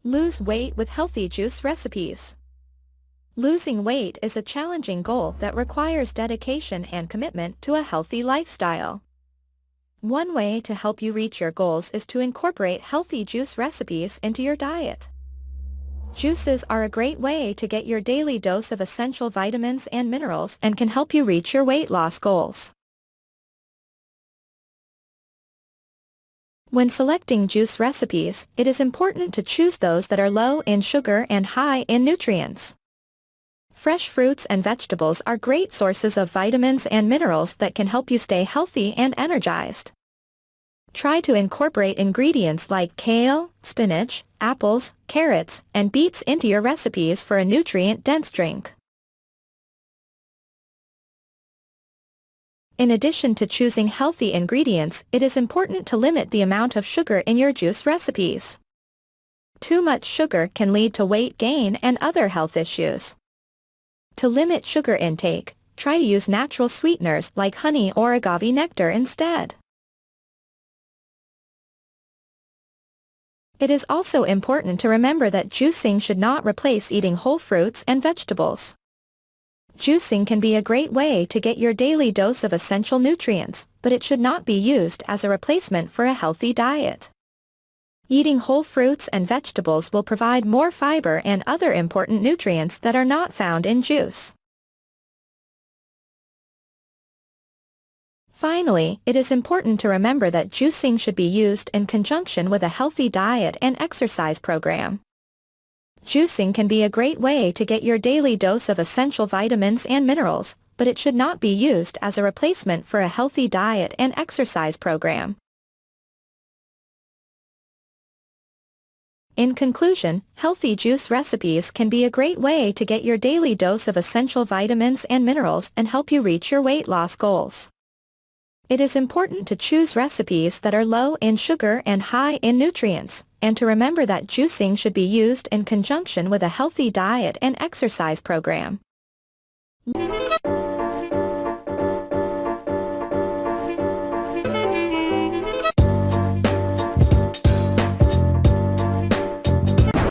Lose weight with healthy juice recipes. Losing weight is a challenging goal that requires dedication and commitment to a healthy lifestyle. One way to help you reach your goals is to incorporate healthy juice recipes into your diet. Juices are a great way to get your daily dose of essential vitamins and minerals and can help you reach your weight loss goals. When selecting juice recipes, it is important to choose those that are low in sugar and high in nutrients. Fresh fruits and vegetables are great sources of vitamins and minerals that can help you stay healthy and energized. Try to incorporate ingredients like kale, spinach, apples, carrots, and beets into your recipes for a nutrient-dense drink. In addition to choosing healthy ingredients, it is important to limit the amount of sugar in your juice recipes. Too much sugar can lead to weight gain and other health issues. To limit sugar intake, try to use natural sweeteners like honey or agave nectar instead. It is also important to remember that juicing should not replace eating whole fruits and vegetables. Juicing can be a great way to get your daily dose of essential nutrients, but it should not be used as a replacement for a healthy diet. Eating whole fruits and vegetables will provide more fiber and other important nutrients that are not found in juice. Finally, it is important to remember that juicing should be used in conjunction with a healthy diet and exercise program. Juicing can be a great way to get your daily dose of essential vitamins and minerals, but it should not be used as a replacement for a healthy diet and exercise program. In conclusion, healthy juice recipes can be a great way to get your daily dose of essential vitamins and minerals and help you reach your weight loss goals. It is important to choose recipes that are low in sugar and high in nutrients, and to remember that juicing should be used in conjunction with a healthy diet and exercise program.